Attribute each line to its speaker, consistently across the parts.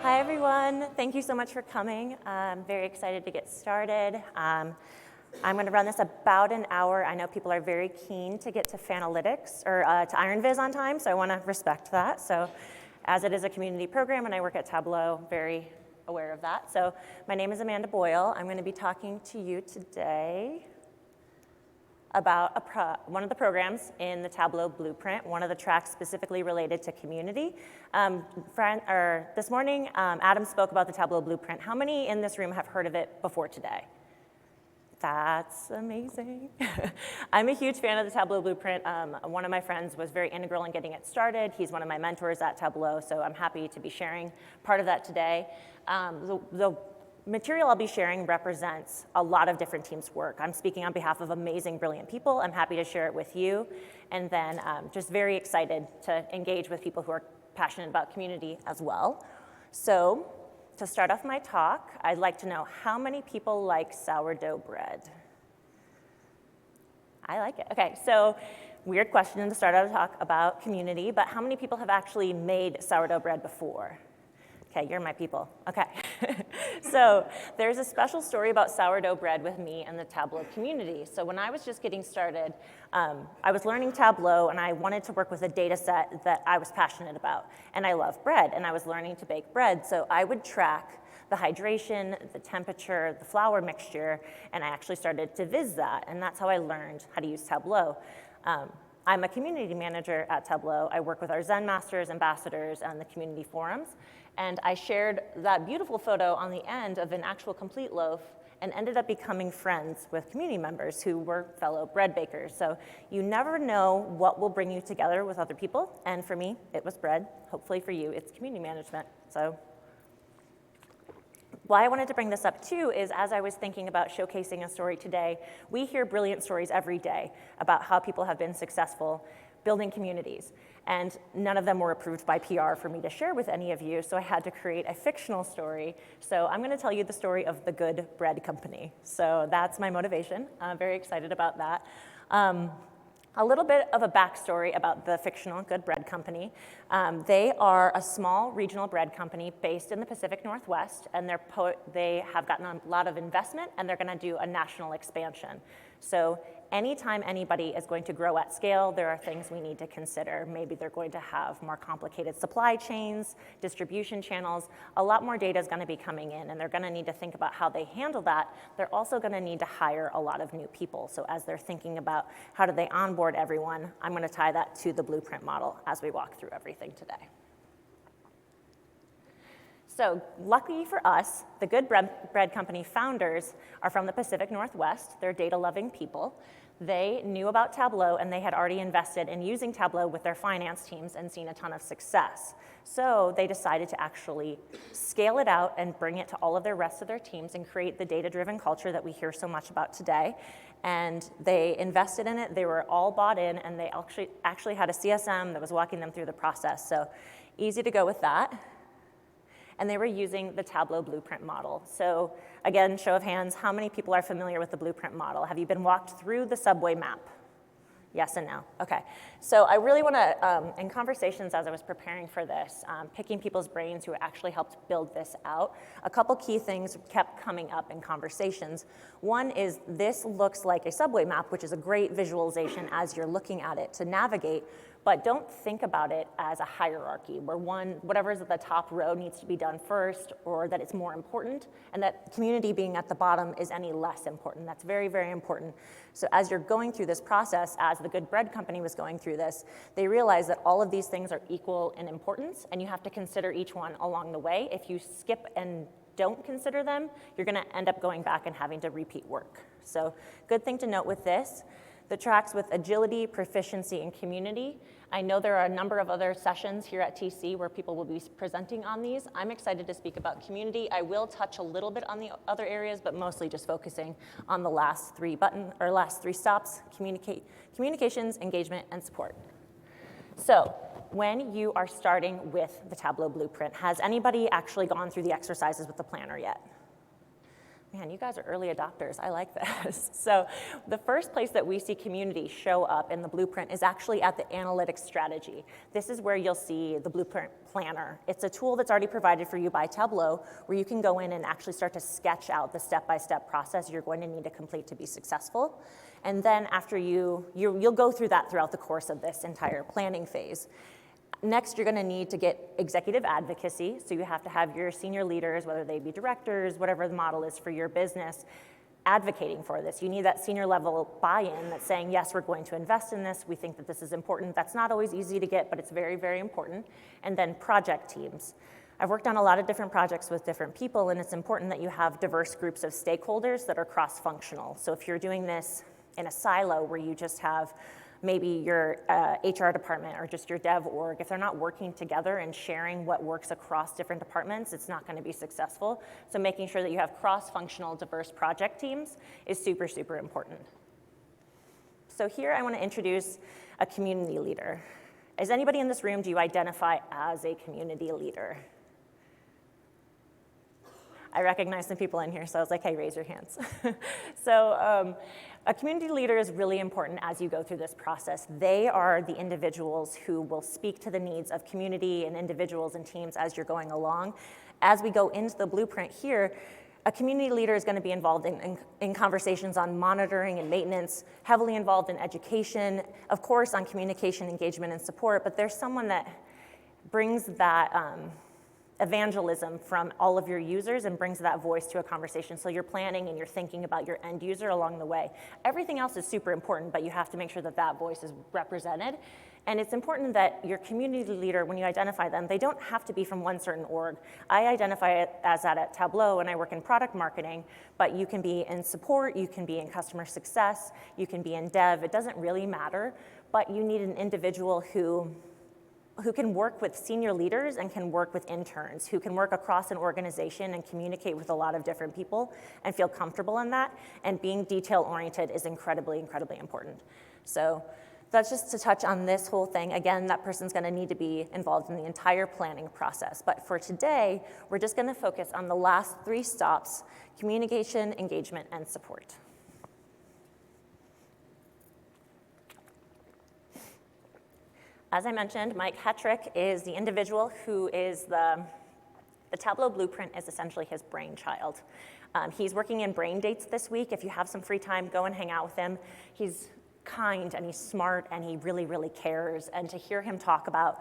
Speaker 1: Hi, everyone. Thank you so much for coming. I'm very excited to get started. I'm going to run this about an hour. I know people are very keen to get to Fanalytics or to IronViz on time, so I want to respect that. So as it is a community program and I work at Tableau, very aware of that. So my name is Amanda Boyle. I'm going to be talking to you today about one of the programs in the Tableau Blueprint, one of the tracks specifically related to community. This morning, Adam spoke about the Tableau Blueprint. How many in this room have heard of it before today? That's amazing. I'm a huge fan of the Tableau Blueprint. One of my friends was very integral in getting it started. He's one of my mentors at Tableau, so I'm happy to be sharing part of that today. The material I'll be sharing represents a lot of different teams' work. I'm speaking on behalf of amazing, brilliant people. I'm happy to share it with you. And then just very excited to engage with people who are passionate about community as well. So to start off my talk, I'd like to know how many people like sourdough bread? I like it. Okay, so weird question to start out a talk about community, but how many people have actually made sourdough bread before? Okay, you're my people. Okay. So there's a special story about sourdough bread with me and the Tableau community. So when I was just getting started, I was learning Tableau and I wanted to work with a data set that I was passionate about. And I love bread and I was learning to bake bread. So I would track the hydration, the temperature, the flour mixture, and I actually started to viz that. And that's how I learned how to use Tableau. I'm a community manager at Tableau. I work with our Zen Masters, ambassadors, and the community forums. And I shared that beautiful photo on the end of an actual complete loaf and ended up becoming friends with community members who were fellow bread bakers. So you never know what will bring you together with other people. And for me, it was bread. Hopefully for you, it's community management. So why I wanted to bring this up too is as I was thinking about showcasing a story today, we hear brilliant stories every day about how people have been successful building communities. And none of them were approved by PR for me to share with any of you, so I had to create a fictional story. So I'm gonna tell you the story of the Good Bread Company. So that's my motivation. I'm very excited about that. A little bit of a backstory about the fictional Good Bread Company. They are a small regional bread company based in the Pacific Northwest, and they have gotten a lot of investment, and they're gonna do a national expansion. So anytime anybody is going to grow at scale, there are things we need to consider. Maybe they're going to have more complicated supply chains, distribution channels. A lot more data is going to be coming in, and they're going to need to think about how they handle that. They're also going to need to hire a lot of new people. So as they're thinking about how do they onboard everyone, I'm going to tie that to the blueprint model as we walk through everything today. So lucky for us, the Good Bread Company founders are from the Pacific Northwest. They're data-loving people. They knew about Tableau, and they had already invested in using Tableau with their finance teams and seen a ton of success. So they decided to actually scale it out and bring it to all of the rest of their teams and create the data-driven culture that we hear so much about today. And they invested in it. They were all bought in, and they actually had a CSM that was walking them through the process. So easy to go with that. And they were using the Tableau Blueprint model. So again, show of hands, how many people are familiar with the Blueprint model? Have you been walked through the subway map? Yes and no, okay. So I really wanna, in conversations as I was preparing for this, picking people's brains who actually helped build this out, a couple key things kept coming up in conversations. One is this looks like a subway map, which is a great visualization as you're looking at it to navigate, but don't think about it as a hierarchy where whatever is at the top row needs to be done first, or that it's more important, and that community being at the bottom is any less important. That's very, very important. So as you're going through this process, as the Good Bread Company was going through this, they realized that all of these things are equal in importance, and you have to consider each one along the way. If you skip and don't consider them, you're gonna end up going back and having to repeat work. So good thing to note with this. The tracks with agility, proficiency, and community. I know there are a number of other sessions here at TC where people will be presenting on these. I'm excited to speak about community. I will touch a little bit on the other areas, but mostly just focusing on the last three stops, communications, engagement, and support. So when you are starting with the Tableau Blueprint, has anybody actually gone through the exercises with the planner yet? Man, you guys are early adopters. I like this. So the first place that we see community show up in the blueprint is actually at the analytics strategy. This is where you'll see the blueprint planner. It's a tool that's already provided for you by Tableau, where you can go in and actually start to sketch out the step-by-step process you're going to need to complete to be successful. And then after you'll go through that throughout the course of this entire planning phase. Next, you're going to need to get executive advocacy. So you have to have your senior leaders, whether they be directors, whatever the model is for your business, advocating for this. You need that senior level buy-in that's saying, yes, we're going to invest in this. We think that this is important. That's not always easy to get, but it's very, very important. And then project teams. I've worked on a lot of different projects with different people, and it's important that you have diverse groups of stakeholders that are cross-functional. So if you're doing this in a silo where you just have maybe your HR department or just your dev org, if they're not working together and sharing what works across different departments, it's not going to be successful. So making sure that you have cross-functional, diverse project teams is super, super important. So here I want to introduce a community leader. Is anybody in this room, do you identify as a community leader? I recognize some people in here, so I was like, hey, raise your hands. So a community leader is really important as you go through this process. They are the individuals who will speak to the needs of community and individuals and teams as you're going along. As we go into the blueprint here, a community leader is going to be involved in conversations on monitoring and maintenance, heavily involved in education, of course on communication, engagement, and support, but there's someone that brings that evangelism from all of your users and brings that voice to a conversation. So you're planning and you're thinking about your end user along the way. Everything else is super important, but you have to make sure that that voice is represented. And it's important that your community leader, when you identify them, they don't have to be from one certain org. I identify it as that at Tableau, and I work in product marketing, but you can be in support, you can be in customer success, you can be in dev. It doesn't really matter, but you need an individual who can work with senior leaders and can work with interns, who can work across an organization and communicate with a lot of different people and feel comfortable in that. And being detail-oriented is incredibly, incredibly important. So that's just to touch on this whole thing. Again, that person's gonna need to be involved in the entire planning process. But for today, we're just gonna focus on the last 3 stops: communication, engagement, and support. As I mentioned, Mike Hetrick is the individual who is the Tableau Blueprint is essentially his brainchild. He's working in Brain Dates this week. If you have some free time, go and hang out with him. He's kind and he's smart and he really, really cares. And to hear him talk about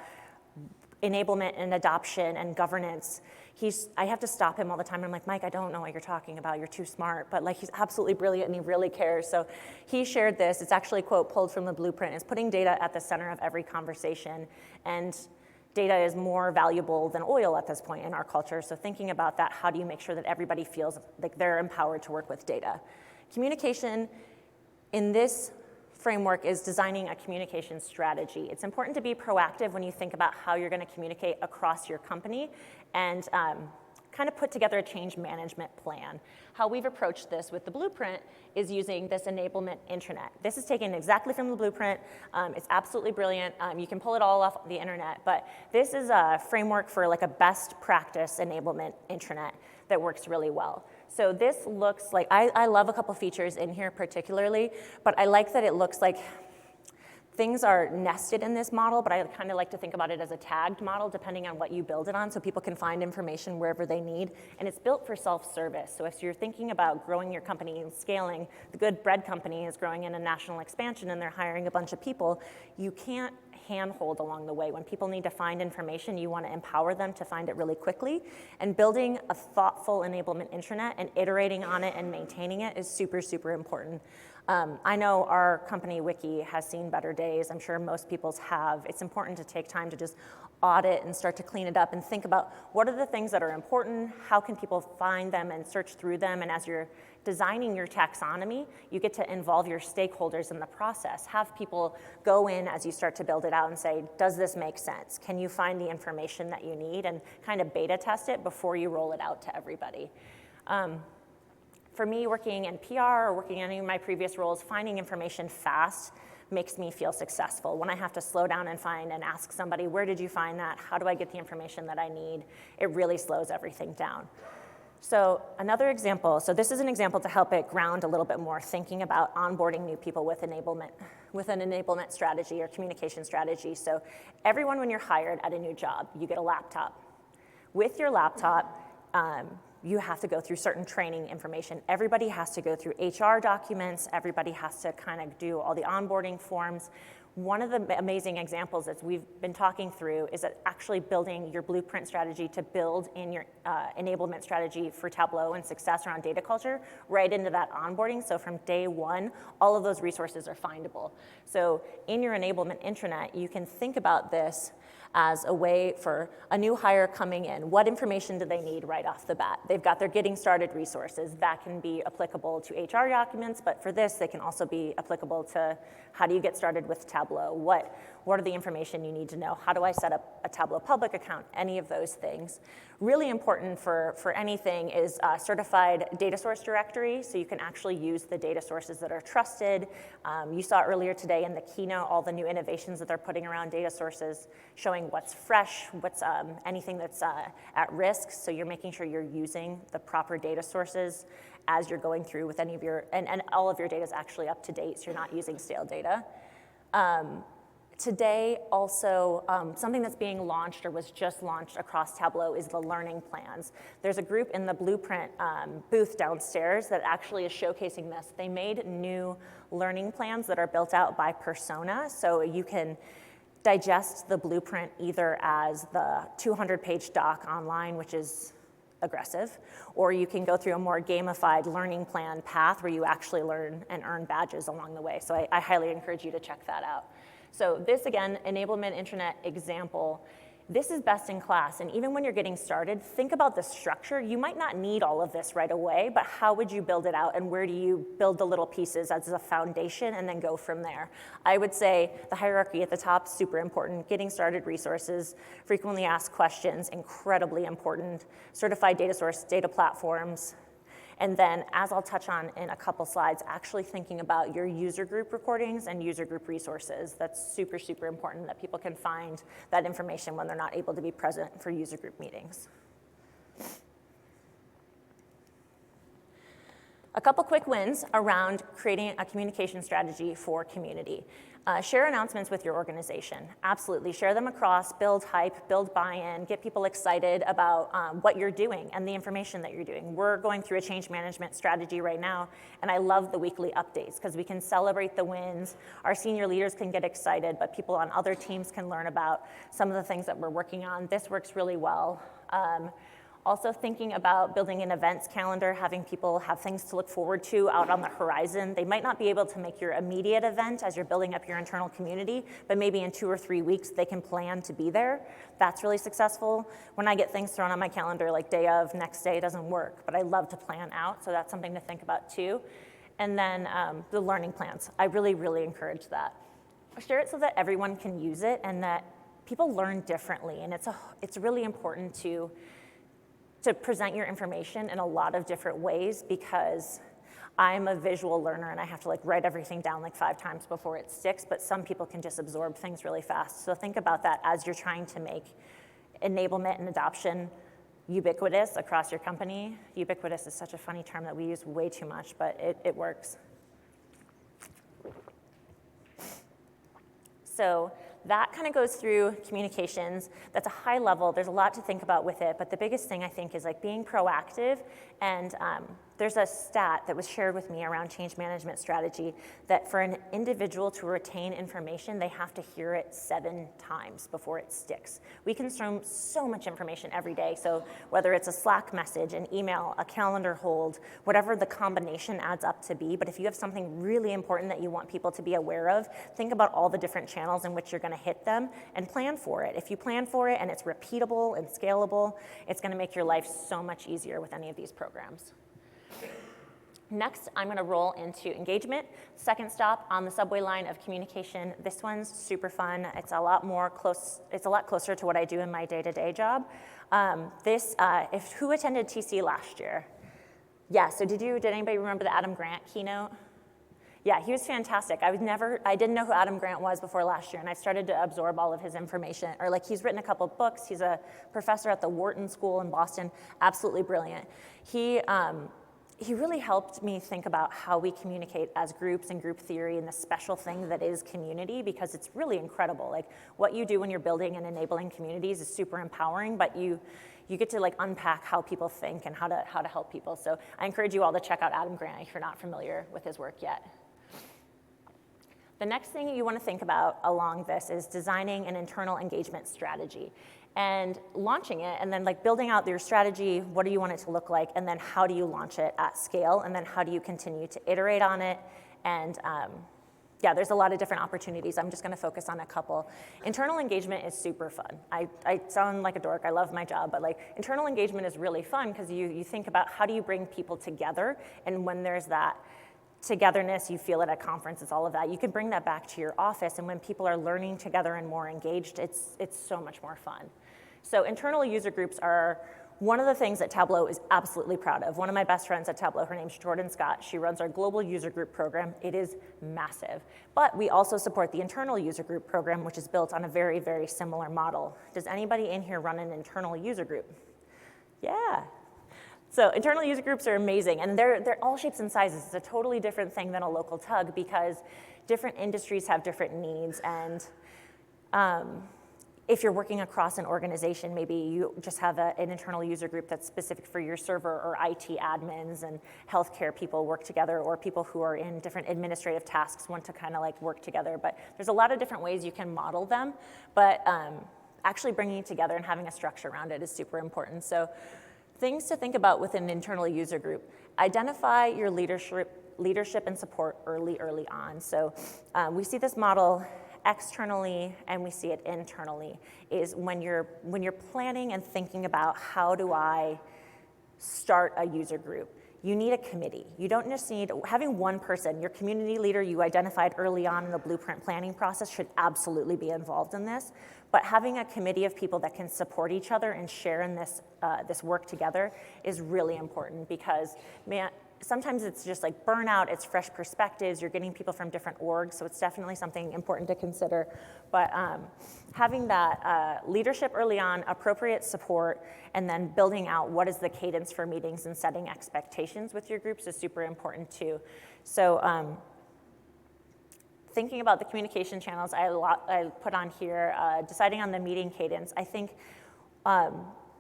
Speaker 1: enablement and adoption and governance, I have to stop him all the time. I'm like, Mike, I don't know what you're talking about. You're too smart. But like, he's absolutely brilliant and he really cares. So he shared this. It's actually a quote pulled from the blueprint. It's putting data at the center of every conversation. And data is more valuable than oil at this point in our culture. So thinking about that, how do you make sure that everybody feels like they're empowered to work with data? Communication in this framework is designing a communication strategy. It's important to be proactive when you think about how you're going to communicate across your company and kind of put together a change management plan. How we've approached this with the blueprint is using this enablement intranet. This is taken exactly from the blueprint. It's absolutely brilliant. You can pull it all off the internet, but this is a framework for like a best practice enablement intranet that works really well. So this looks like, I love a couple features in here particularly, but I like that it looks like things are nested in this model, but I kind of like to think about it as a tagged model depending on what you build it on so people can find information wherever they need. And it's built for self-service. So if you're thinking about growing your company and scaling, the Good Bread company is growing in a national expansion and they're hiring a bunch of people, you can't handhold along the way. When people need to find information, you want to empower them to find it really quickly. And building a thoughtful enablement intranet and iterating on it and maintaining it is super, super important. I know our company wiki has seen better days. I'm sure most people's have. It's important to take time to just audit and start to clean it up and think about what are the things that are important, how can people find them and search through them, and as you're designing your taxonomy, you get to involve your stakeholders in the process. Have people go in as you start to build it out and say, does this make sense? Can you find the information that you need? And kind of beta test it before you roll it out to everybody. For me, working in PR or working in any of my previous roles, finding information fast makes me feel successful. When I have to slow down and find and ask somebody, where did you find that? How do I get the information that I need? It really slows everything down. So another example, so this is an example to help it ground a little bit more, thinking about onboarding new people with enablement, with an enablement strategy or communication strategy. So everyone, when you're hired at a new job, you get a laptop. With your laptop, you have to go through certain training information. Everybody has to go through HR documents. Everybody has to kind of do all the onboarding forms. One of the amazing examples that we've been talking through is that actually building your blueprint strategy to build in your enablement strategy for Tableau and success around data culture right into that onboarding. So from day one, all of those resources are findable. So in your enablement intranet, you can think about this as a way for a new hire coming in. What information do they need right off the bat? They've got their getting started resources. That can be applicable to HR documents, but for this, they can also be applicable to how do you get started with Tableau? What are the information you need to know? How do I set up a Tableau public account? Any of those things. Really important for anything is a certified data source directory, so you can actually use the data sources that are trusted. You saw earlier today in the keynote all the new innovations that they're putting around data sources, showing what's fresh, what's anything that's at risk, so you're making sure you're using the proper data sources as you're going through with any of your, and all of your data is actually up to date, so you're not using stale data. Today, also, something that's being launched or was just launched across Tableau is the learning plans. There's a group in the Blueprint booth downstairs that actually is showcasing this. They made new learning plans that are built out by persona, so you can digest the blueprint either as the 200-page doc online, which is aggressive, or you can go through a more gamified learning plan path where you actually learn and earn badges along the way. So I highly encourage you to check that out. So this, again, enablement intranet example, this is best in class. And even when you're getting started, think about the structure. You might not need all of this right away, but how would you build it out and where do you build the little pieces as a foundation and then go from there? I would say the hierarchy at the top, super important. Getting started resources, frequently asked questions, incredibly important. Certified data source, data platforms. And then, as I'll touch on in a couple slides, actually thinking about your user group recordings and user group resources. That's super, super important that people can find that information when they're not able to be present for user group meetings. A couple quick wins around creating a communication strategy for community. Share announcements with your organization. Absolutely, share them across, build hype, build buy-in, get people excited about what you're doing and the information that you're doing. We're going through a change management strategy right now, and I love the weekly updates because we can celebrate the wins. Our senior leaders can get excited, but people on other teams can learn about some of the things that we're working on. This works really well. Also thinking about building an events calendar, having people have things to look forward to out on the horizon. They might not be able to make your immediate event as you're building up your internal community, but maybe in 2 or 3 weeks they can plan to be there. That's really successful. When I get things thrown on my calendar like day of, next day, it doesn't work, but I love to plan out, so that's something to think about too. And then the learning plans. I really, really encourage that. Share it so that everyone can use it and that people learn differently, and it's really important to present your information in a lot of different ways because I'm a visual learner and I have to write everything down 5 times before it sticks, but some people can just absorb things really fast. So think about that as you're trying to make enablement and adoption ubiquitous across your company. Ubiquitous is such a funny term that we use way too much, but it works. So that kind of goes through communications. That's a high level. There's a lot to think about with it, but the biggest thing I think is being proactive. And there's a stat that was shared with me around change management strategy that for an individual to retain information, they have to hear it 7 times before it sticks. We consume so much information every day. So whether it's a Slack message, an email, a calendar hold, whatever the combination adds up to be, but if you have something really important that you want people to be aware of, think about all the different channels in which you're going to hit them and plan for it. If you plan for it and it's repeatable and scalable, it's going to make your life so much easier with any of these programs. Next, I'm going to roll into engagement. Second stop on the subway line of communication. This one's super fun. It's a lot closer to what I do in my day-to-day job. Who attended TC last year? Yeah. So did anybody remember the Adam Grant keynote? Yeah, he was fantastic. I didn't know who Adam Grant was before last year, and I started to absorb all of his information. Or like, he's written a couple of books. He's a professor at the Wharton School in Boston, absolutely brilliant. He really helped me think about how we communicate as groups and group theory and the special thing that is community, because it's really incredible. Like, what you do when you're building and enabling communities is super empowering, but you get to like unpack how people think and how to help people. So I encourage you all to check out Adam Grant if you're not familiar with his work yet. The next thing you want to think about along this is designing an internal engagement strategy and launching it, and then like building out your strategy. What do you want it to look like? And then how do you launch it at scale? And then how do you continue to iterate on it? And yeah, there's a lot of different opportunities. I'm just going to focus on a couple. Internal engagement is super fun. I sound like a dork. I love my job, but like, internal engagement is really fun because you think about how do you bring people together, and when there's that togetherness, you feel it at conferences, all of that. You can bring that back to your office, and when people are learning together and more engaged, it's so much more fun. So internal user groups are one of the things that Tableau is absolutely proud of. One of my best friends at Tableau, her name's Jordan Scott. She runs our global user group program. It is massive. But we also support the internal user group program, which is built on a very, very similar model. Does anybody in here run an internal user group? Yeah. So internal user groups are amazing, and they're all shapes and sizes. It's a totally different thing than a local tug, because different industries have different needs, and if you're working across an organization, maybe you just have an internal user group that's specific for your server, or IT admins and healthcare people work together, or people who are in different administrative tasks want to kind of like work together. But there's a lot of different ways you can model them, but actually bringing it together and having a structure around it is super important. So things to think about with an internal user group: identify your leadership and support early on. So we see this model externally and we see it internally, is when you're planning and thinking about how do I start a user group, you need a committee. You don't just need having one person. Your community leader you identified early on in the blueprint planning process should absolutely be involved in this, but having a committee of people that can support each other and share in this work together is really important, because sometimes it's just like burnout, it's fresh perspectives, you're getting people from different orgs, so it's definitely something important to consider. But having that leadership early on, appropriate support, and then building out what is the cadence for meetings and setting expectations with your groups is super important too. So thinking about the communication channels I put on here, deciding on the meeting cadence, I think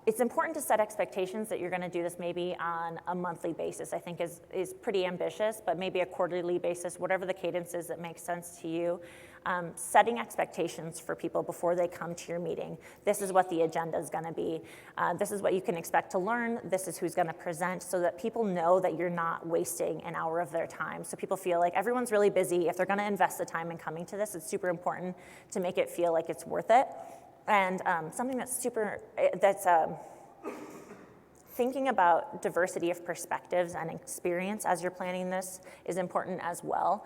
Speaker 1: it's important to set expectations that you're going to do this maybe on a monthly basis. I think is pretty ambitious, but maybe a quarterly basis, whatever the cadence is that makes sense to you. Setting expectations for people before they come to your meeting. This is what the agenda is going to be. This is what you can expect to learn. This is who's going to present, so that people know that you're not wasting an hour of their time. So people feel like everyone's really busy. If they're going to invest the time in coming to this, it's super important to make it feel like it's worth it. And something that's thinking about diversity of perspectives and experience as you're planning this is important as well.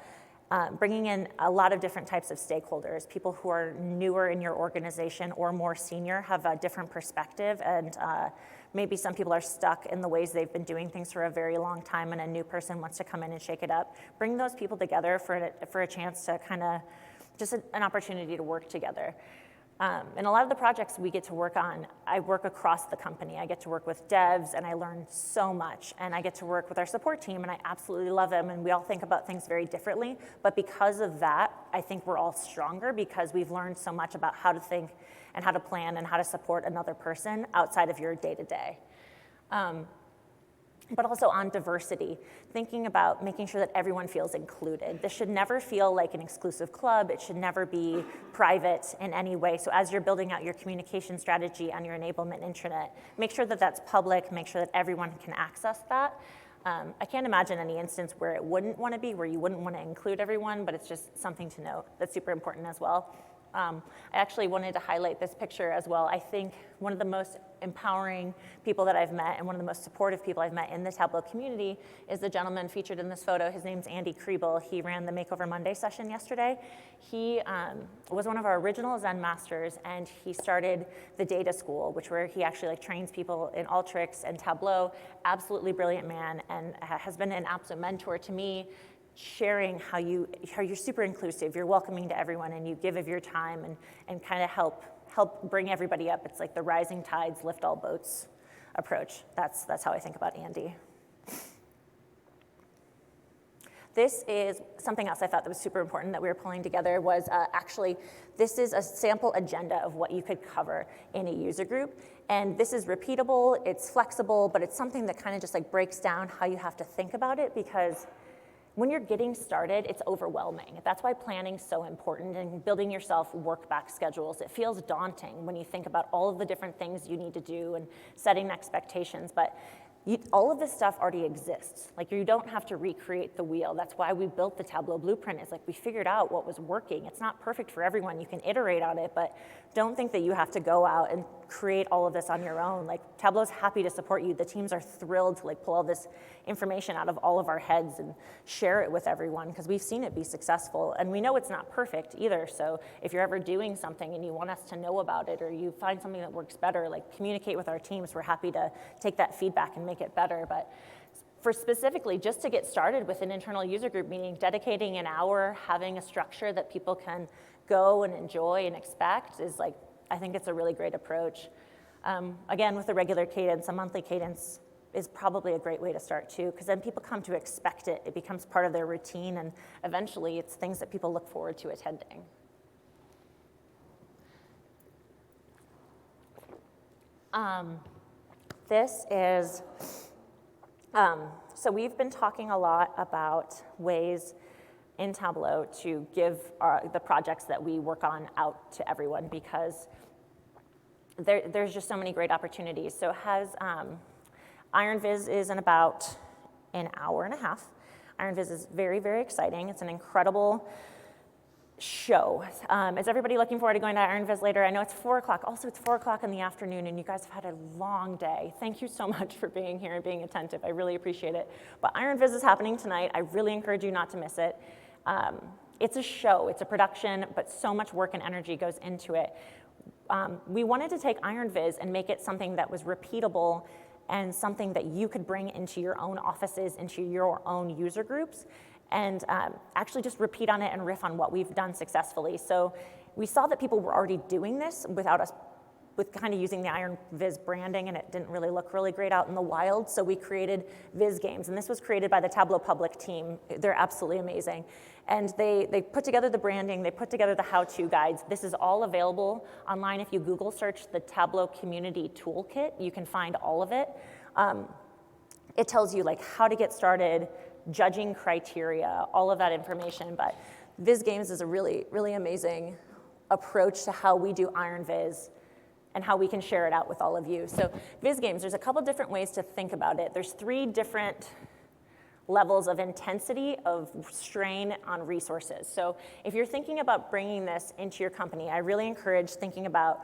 Speaker 1: Bringing in a lot of different types of stakeholders, people who are newer in your organization or more senior have a different perspective, and maybe some people are stuck in the ways they've been doing things for a very long time, and a new person wants to come in and shake it up. Bring those people together for a chance to kind of, just an opportunity to work together. And a lot of the projects we get to work on, I work across the company. I get to work with devs, and I learn so much. And I get to work with our support team, and I absolutely love them. And we all think about things very differently. But because of that, I think we're all stronger, because we've learned so much about how to think and how to plan and how to support another person outside of your day-to-day. But also on diversity, thinking about making sure that everyone feels included. This should never feel like an exclusive club. It should never be private in any way. So as you're building out your communication strategy on your enablement intranet, make sure that that's public, make sure that everyone can access that. I can't imagine any instance where it wouldn't want to be, where you wouldn't want to include everyone, but it's just something to note that's super important as well. I actually wanted to highlight this picture as well. I think one of the most empowering people that I've met, and one of the most supportive people I've met in the Tableau community, is the gentleman featured in this photo. His name's Andy Kriebel. He ran the Makeover Monday session yesterday. He was one of our original Zen masters, and he started the data school, where he actually trains people in Alteryx and Tableau. Absolutely brilliant man, and has been an absolute mentor to me. sharing how you're super inclusive, you're welcoming to everyone, and you give of your time and kind of help bring everybody up. It's like the rising tides lift all boats approach. That's how I think about Andy. This is something else I thought that was super important that we were pulling together was actually, this is a sample agenda of what you could cover in a user group. And this is repeatable, it's flexible, but it's something that kind of just like breaks down how you have to think about it, because when you're getting started, it's overwhelming. That's why planning's so important, and building yourself work back schedules. It feels daunting when you think about all of the different things you need to do and setting expectations, but all of this stuff already exists. Like, you don't have to recreate the wheel. That's why we built the Tableau Blueprint. It's like we figured out what was working. It's not perfect for everyone. You can iterate on it, but don't think that you have to go out and create all of this on your own. Like, Tableau's happy to support you. The teams are thrilled to like pull all this information out of all of our heads and share it with everyone, because we've seen it be successful. And we know it's not perfect either. So if you're ever doing something and you want us to know about it, or you find something that works better, like, communicate with our teams. We're happy to take that feedback and make it better. But for specifically, just to get started with an internal user group meeting, dedicating an hour, having a structure that people can go and enjoy and expect is like, I think it's a really great approach. Again, with a regular cadence, a monthly cadence is probably a great way to start too, because then people come to expect it. It becomes part of their routine, and eventually it's things that people look forward to attending. This is, so we've been talking a lot about ways in Tableau to give the projects that we work on out to everyone, because there's just so many great opportunities. So Iron Viz is in about an hour and a half. Iron Viz is very, very exciting. It's an incredible show. Is everybody looking forward to going to Iron Viz later? I know it's 4 o'clock. Also, it's 4 o'clock in the afternoon, and you guys have had a long day. Thank you so much for being here and being attentive. I really appreciate it. But Iron Viz is happening tonight. I really encourage you not to miss it. It's a show, it's a production, but so much work and energy goes into it. We wanted to take Iron Viz and make it something that was repeatable and something that you could bring into your own offices, into your own user groups, and actually just repeat on it and riff on what we've done successfully. So we saw that people were already doing this without us, with kind of using the Iron Viz branding, and it didn't really look really great out in the wild, so we created Viz Games, and this was created by the Tableau Public team. They're absolutely amazing. And they put together the branding, they put together the how-to guides. This is all available online. If you Google search the Tableau Community Toolkit, you can find all of it. It tells you like how to get started, judging criteria, all of that information. But Viz Games is a really, really amazing approach to how we do Iron Viz and how we can share it out with all of you. So Viz Games, there's a couple different ways to think about it. There's 3 different levels of intensity of strain on resources. So if you're thinking about bringing this into your company, I really encourage thinking about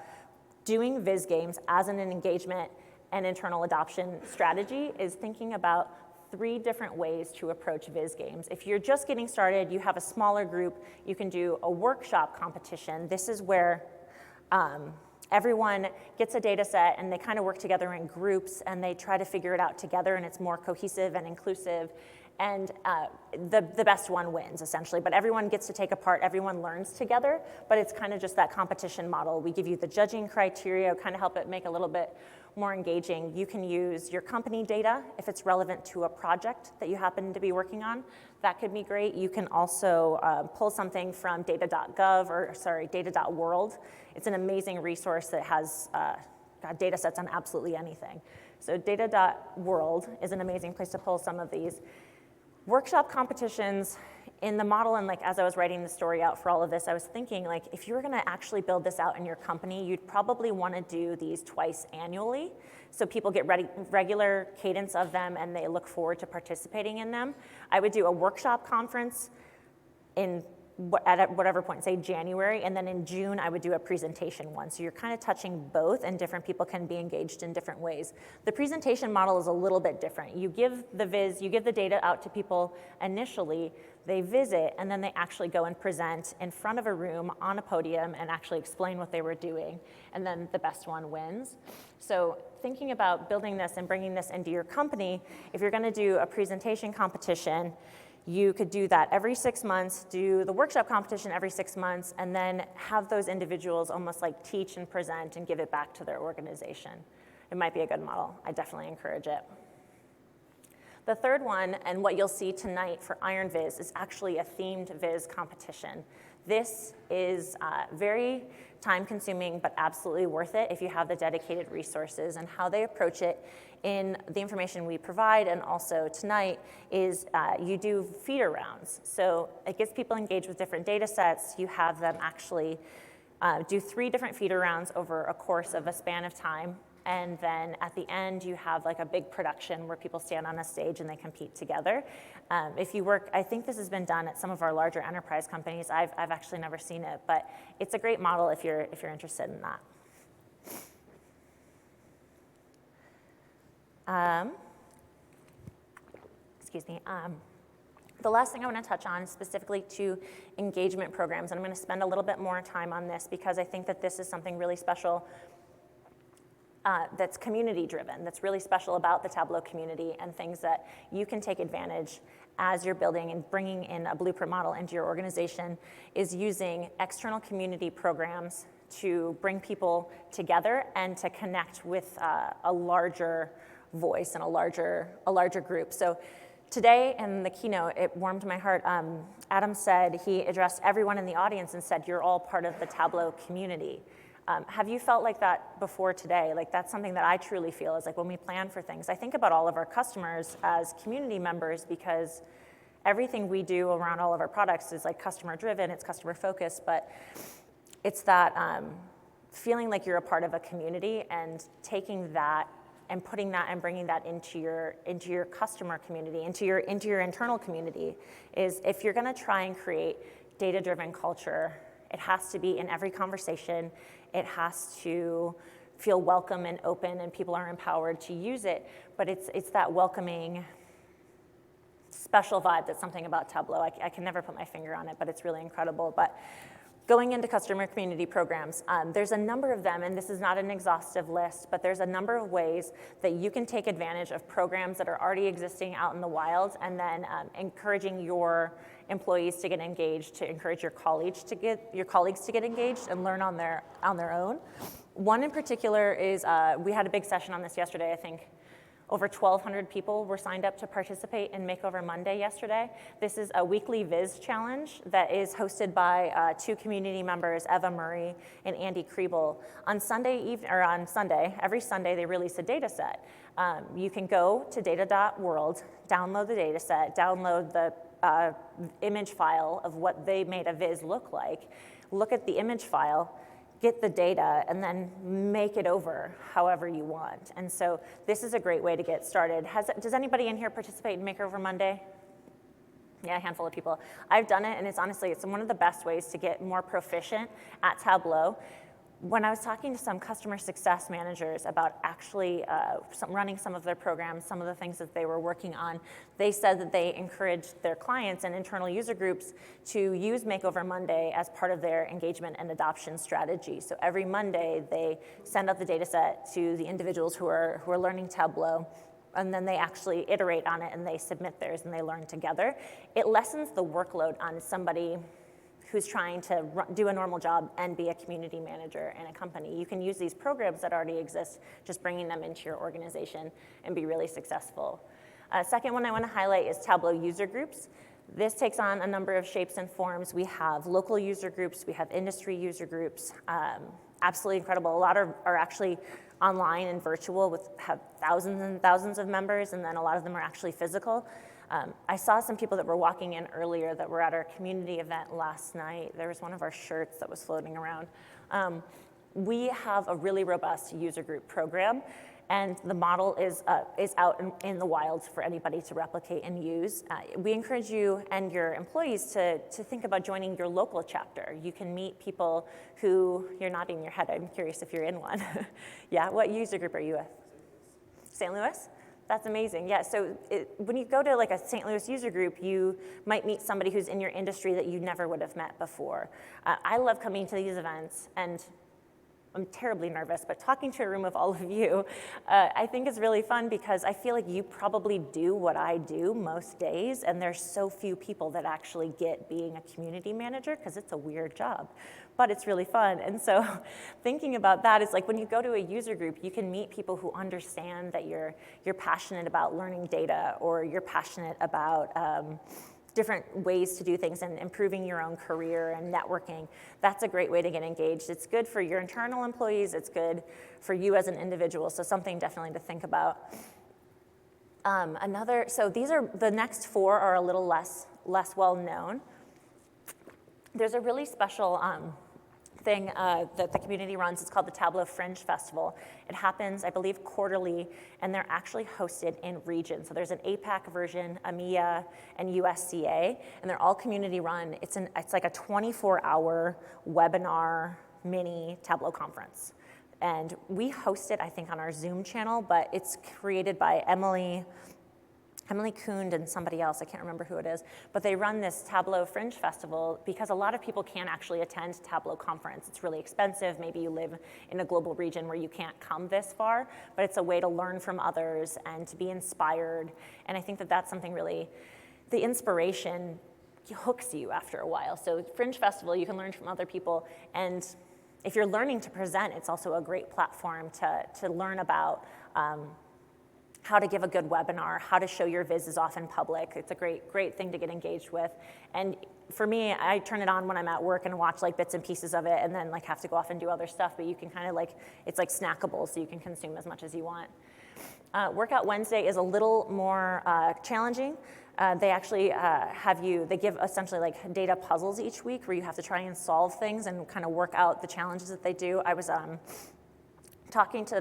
Speaker 1: doing Viz Games as an engagement and internal adoption strategy, is thinking about 3 different ways to approach Viz Games. If you're just getting started, you have a smaller group, you can do a workshop competition. This is where everyone gets a data set and they kind of work together in groups and they try to figure it out together, and it's more cohesive and inclusive, and the best one wins essentially. But everyone gets to take a part, everyone learns together, but it's kind of just that competition model. We give you the judging criteria, kind of help it make a little bit more engaging. You can use your company data if it's relevant to a project that you happen to be working on. That could be great. You can also pull something from data.gov, or sorry, data.world. It's an amazing resource that has data sets on absolutely anything. So data.world is an amazing place to pull some of these. Workshop competitions in the model, and like as I was writing the story out for all of this, I was thinking like if you were gonna actually build this out in your company, you'd probably wanna do these twice annually, so people get regular cadence of them and they look forward to participating in them. I would do a workshop conference at whatever point, say January, and then in June I would do a presentation one. So you're kind of touching both, and different people can be engaged in different ways. The presentation model is a little bit different. You give the data out to people initially, they visit, and then they actually go and present in front of a room on a podium and actually explain what they were doing, and then the best one wins. So thinking about building this and bringing this into your company, if you're gonna do a presentation competition, You could do that every 6 months, do the workshop competition every 6 months, and then have those individuals almost like teach and present and give it back to their organization. It might be a good model. I definitely encourage it. The third one, and what you'll see tonight for Iron Viz, is actually a themed Viz competition. This is very time-consuming, but absolutely worth it if you have the dedicated resources. And how they approach it in the information we provide, and also tonight, is you do feeder rounds. So it gets people engaged with different data sets. You have them actually do 3 different feeder rounds over a course of a span of time. And then at the end, you have like a big production where people stand on a stage and they compete together. If you work, I think this has been done at some of our larger enterprise companies. I've actually never seen it, but it's a great model if you're interested in that. Excuse me. The last thing I want to touch on is specifically to engagement programs, and I'm going to spend a little bit more time on this because I think that this is something really special that's community driven, that's really special about the Tableau community, and things that you can take advantage as you're building and bringing in a blueprint model into your organization, is using external community programs to bring people together and to connect with a larger voice and a larger group. So today in the keynote, it warmed my heart. Adam said, he addressed everyone in the audience and said, you're all part of the Tableau community. Have you felt like that before today? Like, that's something that I truly feel is like when we plan for things. I think about all of our customers as community members because everything we do around all of our products is like customer driven, it's customer focused, but it's that feeling like you're a part of a community, and taking that and putting that and bringing that into your customer community, into your internal community, is if you're gonna try and create data-driven culture, it has to be in every conversation. It has to feel welcome and open, and people are empowered to use it. But it's that welcoming, special vibe that's something about Tableau. I can never put my finger on it, but it's really incredible. But going into customer community programs, there's a number of them, and this is not an exhaustive list, but there's a number of ways that you can take advantage of programs that are already existing out in the wild, and then encouraging your employees to get engaged, to encourage your colleagues to get engaged and learn on their own. One in particular is, we had a big session on this yesterday. I think over 1,200 people were signed up to participate in Makeover Monday yesterday. This is a weekly Viz challenge that is hosted by 2 community members, Eva Murray and Andy Kriebel. On Sunday, every Sunday they release a data set. You can go to data.world, download the data set, download the image file of what they made a Viz look like, look at the image file, get the data, and then make it over however you want. And so this is a great way to get started. Does anybody in here participate in Makeover Monday? Yeah, a handful of people. I've done it, and it's one of the best ways to get more proficient at Tableau. When I was talking to some customer success managers about actually running some of their programs, some of the things that they were working on, they said that they encouraged their clients and internal user groups to use Makeover Monday as part of their engagement and adoption strategy. So every Monday, they send out the data set to the individuals who are learning Tableau, and then they actually iterate on it and they submit theirs and they learn together. It lessens the workload on somebody who's trying to do a normal job and be a community manager in a company. You can use these programs that already exist, just bringing them into your organization, and be really successful. Second one I want to highlight is Tableau user groups. This takes on a number of shapes and forms. We have local user groups, we have industry user groups. Absolutely incredible. A lot are actually online and virtual, have thousands and thousands of members, and then a lot of them are actually physical. I saw some people that were walking in earlier that were at our community event last night. There was one of our shirts that was floating around. We have a really robust user group program, and the model is out in the wild for anybody to replicate and use. We encourage you and your employees to think about joining your local chapter. You can meet people who, you're nodding your head, I'm curious if you're in one. Yeah, what user group are you with? St. Louis? That's amazing. Yeah, so when you go to like a St. Louis user group, you might meet somebody who's in your industry that you never would have met before. I love coming to these events, and I'm terribly nervous, but talking to a room of all of you, I think is really fun because I feel like you probably do what I do most days, and there's so few people that actually get being a community manager because it's a weird job, but it's really fun. And so thinking about that is like when you go to a user group, you can meet people who understand that you're passionate about learning data, or you're passionate about different ways to do things and improving your own career and networking. That's a great way to get engaged. It's good for your internal employees. It's good for you as an individual. So something definitely to think about. So these are, the next 4 are a little less well known. There's a really special thing that the community runs. It's called the Tableau Fringe Festival. It happens, I believe, quarterly, and they're actually hosted in regions. So there's an APAC version, EMEA, and USCA, and they're all community run. It's like a 24-hour webinar mini Tableau conference. And we host it, I think, on our Zoom channel, but it's created by Emily Kund and somebody else, I can't remember who it is, but they run this Tableau Fringe Festival because a lot of people can't actually attend Tableau conference. It's really expensive. Maybe you live in a global region where you can't come this far, but it's a way to learn from others and to be inspired. And I think that that's something really, the inspiration hooks you after a while. So Fringe Festival, you can learn from other people, and if you're learning to present, it's also a great platform to learn about how to give a good webinar, how to show your viz off in public. It's a great thing to get engaged with. And for me, I turn it on when I'm at work and watch like bits and pieces of it, and then like have to go off and do other stuff, but you can kind of like, it's like snackable, so you can consume as much as you want. Workout Wednesday is a little more challenging. They actually they give essentially like data puzzles each week where you have to try and solve things and kind of work out the challenges that they do. I was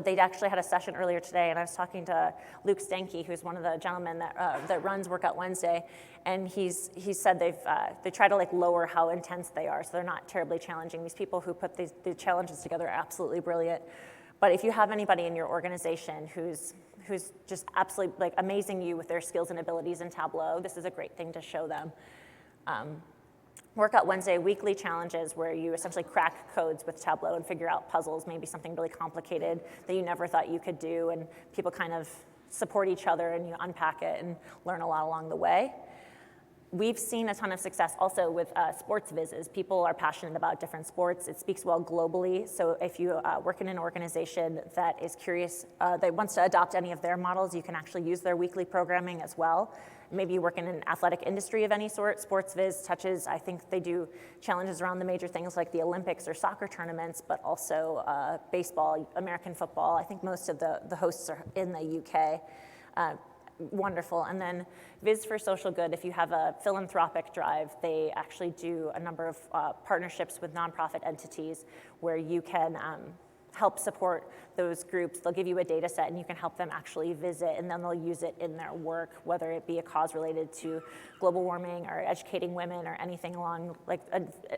Speaker 1: they actually had a session earlier today, and I was talking to Luke Stanke, who's one of the gentlemen that runs Workout Wednesday, and he said they try to like lower how intense they are, so they're not terribly challenging. These people who put the challenges together are absolutely brilliant. But if you have anybody in your organization who's just absolutely like amazing you with their skills and abilities in Tableau, this is a great thing to show them. Workout Wednesday weekly challenges where you essentially crack codes with Tableau and figure out puzzles, maybe something really complicated that you never thought you could do, and people kind of support each other and you unpack it and learn a lot along the way. We've seen a ton of success also with sports vizzes. People are passionate about different sports. It speaks well globally. So if you work in an organization that is curious, that wants to adopt any of their models, you can actually use their weekly programming as well. Maybe you work in an athletic industry of any sort. Sports Viz touches, I think they do challenges around the major things like the Olympics or soccer tournaments, but also baseball, American football. I think most of the hosts are in the UK. Wonderful. And then Viz for Social Good, if you have a philanthropic drive, they actually do a number of partnerships with nonprofit entities where you can help support those groups. They'll give you a data set and you can help them actually visit, and then they'll use it in their work, whether it be a cause related to global warming or educating women or anything along like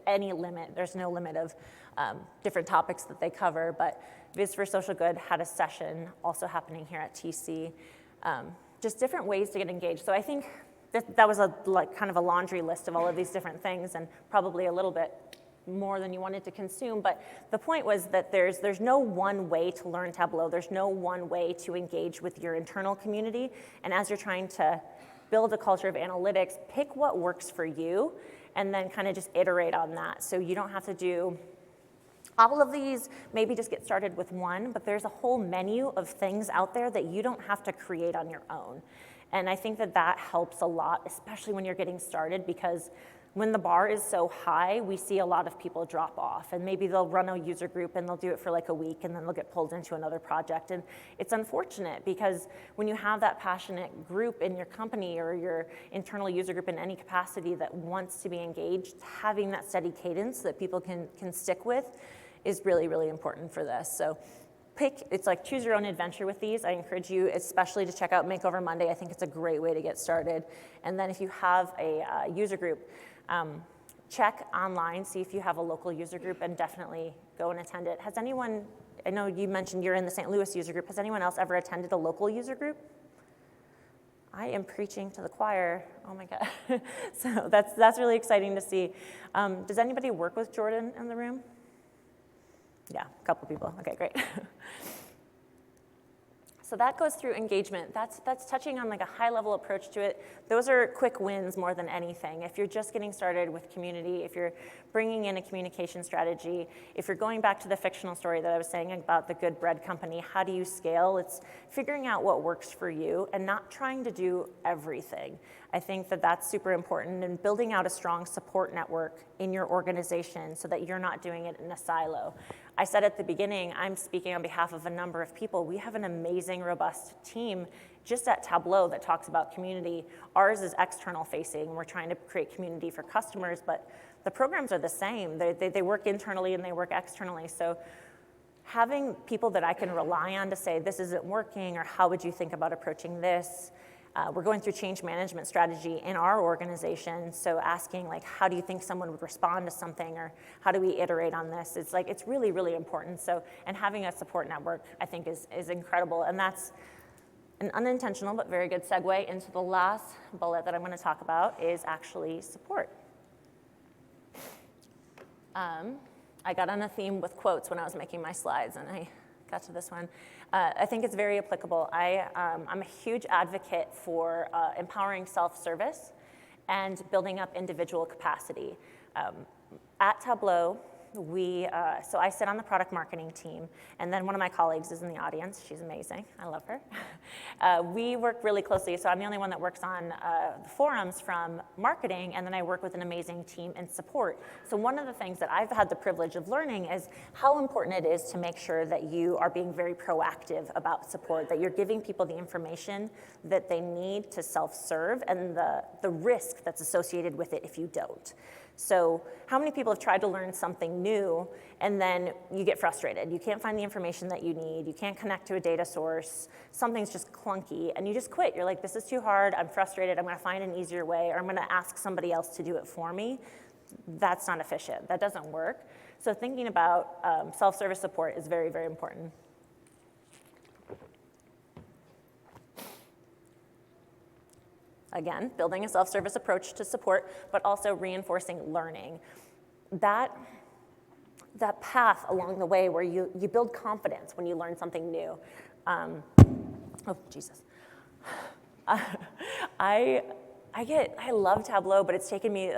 Speaker 1: any limit. There's no limit of different topics that they cover, but Viz for Social Good had a session also happening here at TC. Just different ways to get engaged. So I think that was kind of a laundry list of all of these different things, and probably a little bit more than you wanted to consume, but the point was that there's no one way to learn Tableau. There's no one way to engage with your internal community, and as you're trying to build a culture of analytics, pick what works for you, and then kind of just iterate on that. So you don't have to do all of these, maybe just get started with one, but there's a whole menu of things out there that you don't have to create on your own. And I think that helps a lot, especially when you're getting started, because when the bar is so high, we see a lot of people drop off, and maybe they'll run a user group and they'll do it for like a week and then they'll get pulled into another project. And it's unfortunate because when you have that passionate group in your company or your internal user group in any capacity that wants to be engaged, having that steady cadence that people can stick with is really, really important for this. So it's like choose your own adventure with these. I encourage you especially to check out Makeover Monday. I think it's a great way to get started. And then if you have a user group, check online, see if you have a local user group, and definitely go and attend it. Has anyone, I know you mentioned you're in the St. Louis user group, has anyone else ever attended a local user group? I am preaching to the choir. Oh my God. So that's really exciting to see. Does anybody work with Jordan in the room? Yeah, a couple people. Okay, great. So that goes through engagement. That's touching on like a high-level approach to it. Those are quick wins more than anything. If you're just getting started with community, if you're bringing in a communication strategy, if you're going back to the fictional story that I was saying about the good bread company, how do you scale? It's figuring out what works for you and not trying to do everything. I think that that's super important, and building out a strong support network in your organization so that you're not doing it in a silo. I said at the beginning, I'm speaking on behalf of a number of people. We have an amazing, robust team just at Tableau that talks about community. Ours is external facing. We're trying to create community for customers, but the programs are the same. They work internally and they work externally. So having people that I can rely on to say, this isn't working, or how would you think about approaching this? We're going through change management strategy in our organization, so asking like, how do you think someone would respond to something, or how do we iterate on this? It's like, it's really, really important. So, and having a support network, I think is incredible, and that's an unintentional but very good segue into the last bullet that I'm gonna talk about is actually support. I got on a theme with quotes when I was making my slides, and I got to this one. I think it's very applicable. I'm a huge advocate for empowering self-service and building up individual capacity. At Tableau, so I sit on the product marketing team, and then one of my colleagues is in the audience. She's amazing. I love her. We work really closely, so I'm the only one that works on the forums from marketing, and then I work with an amazing team in support. So one of the things that I've had the privilege of learning is how important it is to make sure that you are being very proactive about support, that you're giving people the information that they need to self-serve, and the risk that's associated with it if you don't. So how many people have tried to learn something new and then you get frustrated? You can't find the information that you need. You can't connect to a data source. Something's just clunky and you just quit. You're like, this is too hard. I'm frustrated. I'm going to find an easier way, or I'm going to ask somebody else to do it for me. That's not efficient. That doesn't work. So thinking about self-service support is very, very important. Again, building a self-service approach to support, but also reinforcing learning. That path along the way where you build confidence when you learn something new. Oh, Jesus. I love Tableau, but it's taken me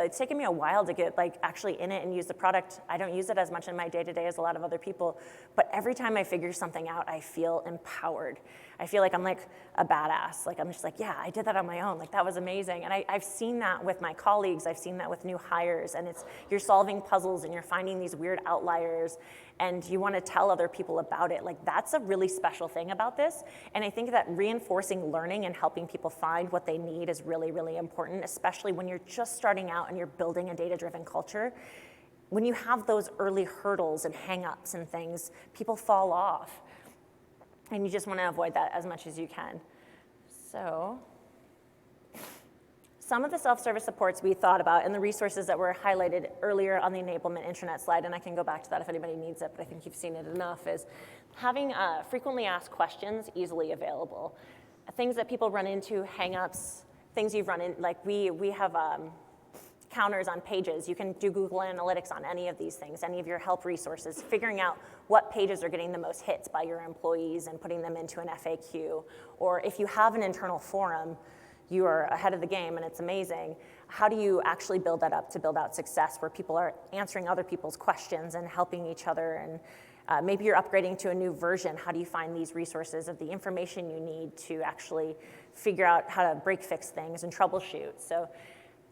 Speaker 1: a while to get like actually in it and use the product. I don't use it as much in my day-to-day as a lot of other people, but every time I figure something out, I feel empowered. I feel like I'm like a badass. Like I'm just like, yeah, I did that on my own. Like that was amazing. And I've seen that with my colleagues. I've seen that with new hires, and you're solving puzzles and you're finding these weird outliers, and you want to tell other people about it. Like that's a really special thing about this. And I think that reinforcing learning and helping people find what they need is really, really important, especially when you're just starting out and you're building a data-driven culture. When you have those early hurdles and hang-ups and things, people fall off. And you just want to avoid that as much as you can. So some of the self-service supports we thought about and the resources that were highlighted earlier on the enablement intranet slide, and I can go back to that if anybody needs it, but I think you've seen it enough, is having frequently asked questions easily available. Things that people run into, hang-ups, things you've run in, like we have counters on pages. You can do Google Analytics on any of these things, any of your help resources, figuring out what pages are getting the most hits by your employees and putting them into an FAQ. Or if you have an internal forum, you are ahead of the game and it's amazing. How do you actually build that up to build out success where people are answering other people's questions and helping each other? And maybe you're upgrading to a new version. How do you find these resources of the information you need to actually figure out how to break fix things and troubleshoot? So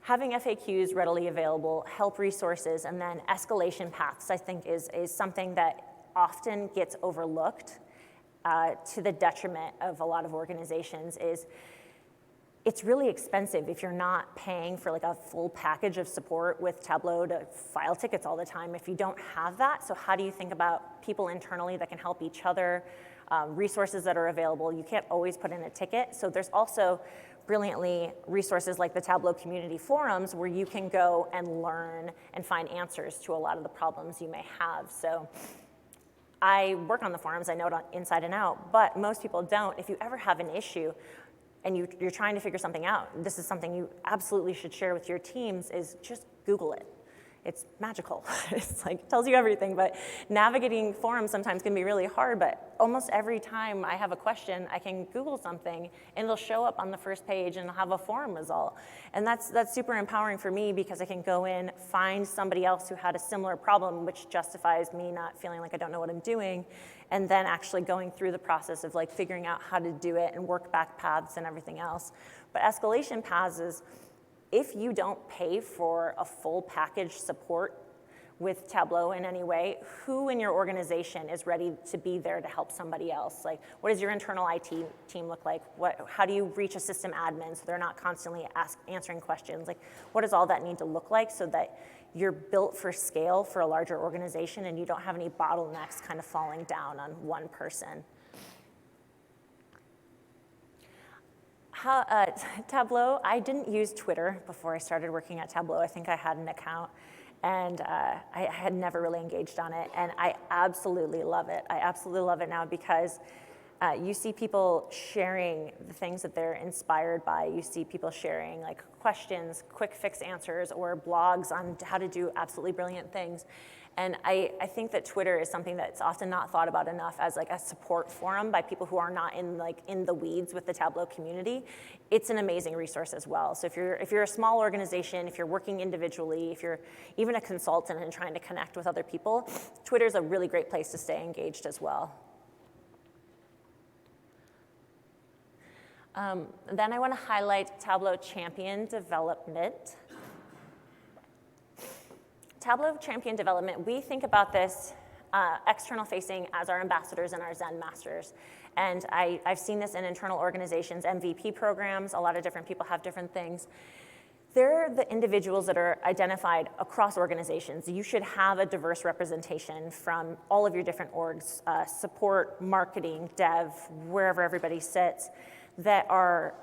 Speaker 1: having FAQs readily available, help resources, and then escalation paths, I think is something that often gets overlooked to the detriment of a lot of organizations. It's really expensive if you're not paying for like a full package of support with Tableau to file tickets all the time if you don't have that. So how do you think about people internally that can help each other, resources that are available? You can't always put in a ticket. So there's also brilliantly resources like the Tableau Community forums where you can go and learn and find answers to a lot of the problems you may have. So I work on the forums, I know it inside and out, but most people don't. If you ever have an issue and you're trying to figure something out, this is something you absolutely should share with your teams, is just Google it. it's magical. It's like, tells you everything, but navigating forums sometimes can be really hard, but almost every time I have a question, I can Google something and it'll show up on the first page and I'll have a forum result. And that's super empowering for me because I can go in, find somebody else who had a similar problem, which justifies me not feeling like I don't know what I'm doing, and then actually going through the process of like figuring out how to do it and work back paths and everything else. But escalation paths is, if you don't pay for a full package support with Tableau in any way, who in your organization is ready to be there to help somebody else? Like, what does your internal IT team look like? How do you reach a system admin so they're not constantly answering questions? Like, what does all that need to look like so that you're built for scale for a larger organization and you don't have any bottlenecks kind of falling down on one person? Tableau, I didn't use Twitter before I started working at Tableau. I think I had an account, and I had never really engaged on it, and I absolutely love it. I absolutely love it now because you see people sharing the things that they're inspired by. You see people sharing like questions, quick fix answers, or blogs on how to do absolutely brilliant things. And I think that Twitter is something that's often not thought about enough as like a support forum by people who are not in the weeds with the Tableau community. It's an amazing resource as well. So if you're a small organization, if you're working individually, if you're even a consultant and trying to connect with other people, Twitter's a really great place to stay engaged as well. Then I want to highlight Tableau Champion Development. Tableau Champion Development, we think about this external facing as our ambassadors and our Zen masters. And I've seen this in internal organizations, MVP programs, a lot of different people have different things. They're the individuals that are identified across organizations. You should have a diverse representation from all of your different orgs, support, marketing, dev, wherever everybody sits, that are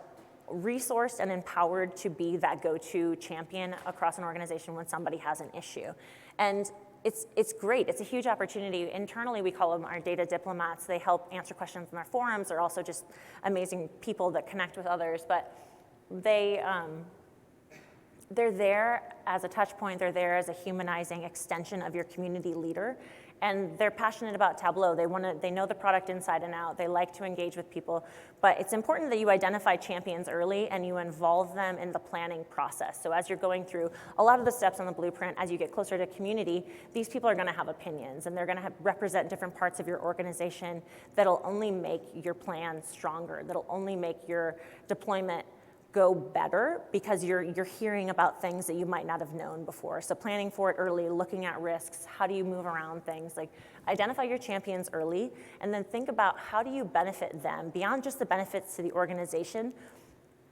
Speaker 1: resourced and empowered to be that go-to champion across an organization when somebody has an issue. And it's great. It's a huge opportunity. Internally, we call them our data diplomats. They help answer questions in our forums. They're also just amazing people that connect with others. But they're there as a touch point. They're there as a humanizing extension of your community leader. And they're passionate about Tableau. They know the product inside and out. They like to engage with people. But it's important that you identify champions early and you involve them in the planning process. So as you're going through a lot of the steps on the blueprint, as you get closer to community, these people are gonna have opinions and they're gonna represent different parts of your organization that'll only make your plan stronger, that'll only make your deployment go better because you're hearing about things that you might not have known before. So planning for it early, looking at risks, how do you move around things, like identify your champions early and then think about how do you benefit them beyond just the benefits to the organization.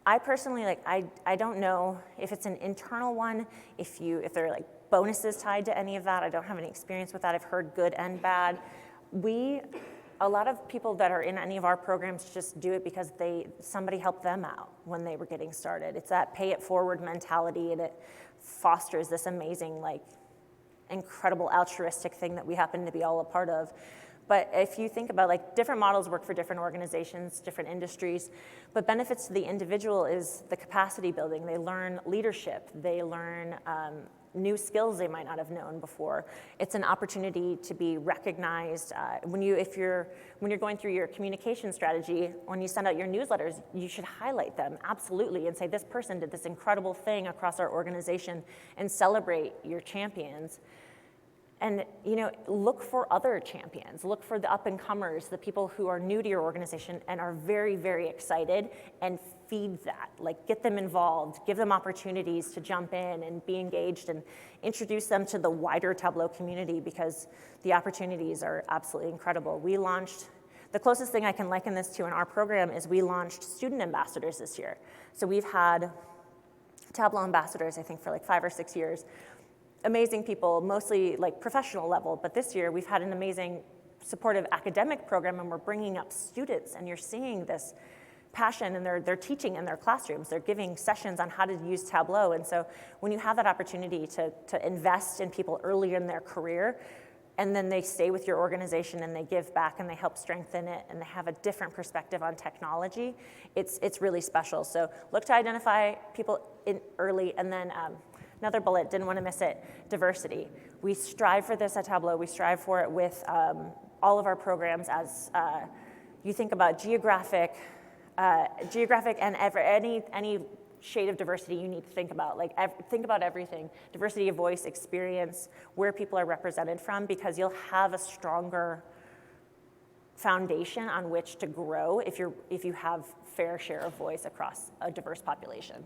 Speaker 1: I personally, I don't know if it's an internal one, if there are like bonuses tied to any of that. I don't have any experience with that. I've heard good and bad. A lot of people that are in any of our programs just do it because somebody helped them out when they were getting started. It's that pay it forward mentality, and it fosters this amazing, like, incredible altruistic thing that we happen to be all a part of. But if you think about, like, different models work for different organizations, different industries, but benefits to the individual is the capacity building. They learn leadership. They learn new skills they might not have known before. It's an opportunity to be recognized. When you're going through your communication strategy, when you send out your newsletters, you should highlight them, absolutely, and say this person did this incredible thing across our organization and celebrate your champions. And look for other champions, look for the up-and-comers, the people who are new to your organization and are very, very excited, and feed that. Like, get them involved, give them opportunities to jump in and be engaged, and introduce them to the wider Tableau community because the opportunities are absolutely incredible. We launched, the closest thing I can liken this to in our program is we launched student ambassadors this year. So we've had Tableau ambassadors, I think, for like 5 or 6 years. Amazing people, mostly like professional level, but this year we've had an amazing supportive academic program and we're bringing up students, and you're seeing this passion, and they're teaching in their classrooms. They're giving sessions on how to use Tableau. And so when you have that opportunity to invest in people early in their career, and then they stay with your organization and they give back and they help strengthen it and they have a different perspective on technology, it's really special. So look to identify people in early, and then Another bullet, didn't want to miss it, diversity. We strive for this at Tableau. We strive for it with all of our programs as you think about geographic and any shade of diversity you need to think about. Like think about everything, diversity of voice, experience, where people are represented from, because you'll have a stronger foundation on which to grow if you have fair share of voice across a diverse population.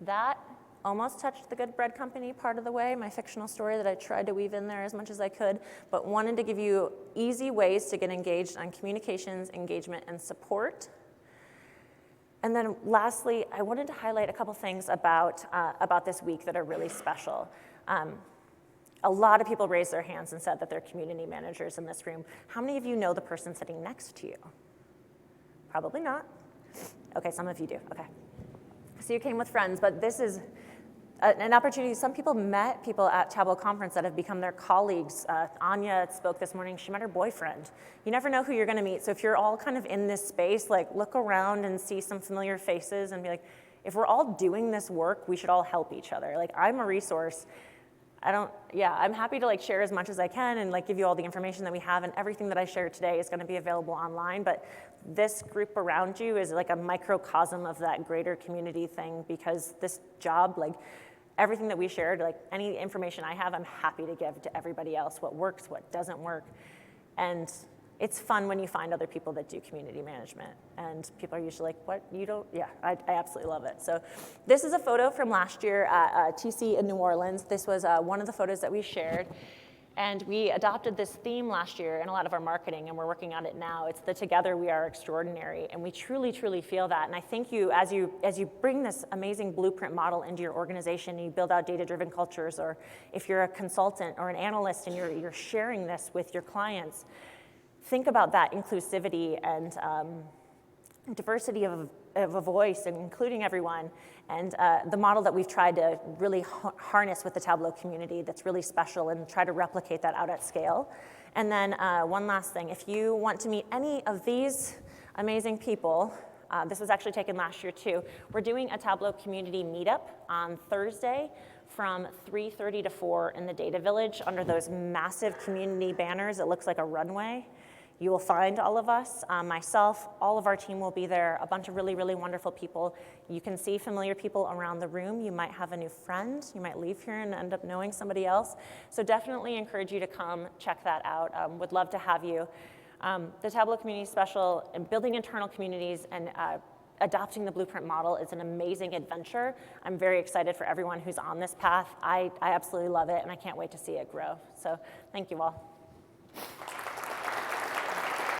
Speaker 1: That almost touched the Good Bread Company part of the way, my fictional story that I tried to weave in there as much as I could, but wanted to give you easy ways to get engaged on communications, engagement, and support. And then lastly, I wanted to highlight a couple things about this week that are really special. A lot of people raised their hands and said that they're community managers in this room. How many of you know the person sitting next to you? Probably not. Okay, some of you do, okay. So you came with friends, but this is an opportunity. Some people met people at Tableau Conference that have become their colleagues. Anya spoke this morning, she met her boyfriend. You never know who you're gonna meet, so if you're all kind of in this space, like look around and see some familiar faces and be like, if we're all doing this work, we should all help each other. Like I'm a resource. I'm happy to like share as much as I can and like give you all the information that we have, and everything that I shared today is gonna be available online, but this group around you is like a microcosm of that greater community thing, because this job, like everything that we shared, like any information I have, I'm happy to give to everybody else, what works, what doesn't work. And it's fun when you find other people that do community management, and people are usually like, what, you don't? Yeah, I absolutely love it. So this is a photo from last year at TC in New Orleans. This was one of the photos that we shared, and we adopted this theme last year in a lot of our marketing, and we're working on it now. It's the Together We Are Extraordinary, and we truly, truly feel that. And I think you, as you bring this amazing blueprint model into your organization, and you build out data-driven cultures, or if you're a consultant or an analyst and you're sharing this with your clients, think about that inclusivity and diversity of a voice, and including everyone, and the model that we've tried to really harness with the Tableau community that's really special, and try to replicate that out at scale. And then one last thing, if you want to meet any of these amazing people, this was actually taken last year too, we're doing a Tableau community meetup on Thursday from 3:30 to 4 in the Data Village under those massive community banners. It looks like a runway. You will find all of us, myself, all of our team will be there, a bunch of really, really wonderful people. You can see familiar people around the room. You might have a new friend. You might leave here and end up knowing somebody else. So definitely encourage you to come check that out. Would love to have you. The Tableau Community Special, and building internal communities and adopting the Blueprint model is an amazing adventure. I'm very excited for everyone who's on this path. I absolutely love it, and I can't wait to see it grow. So thank you all.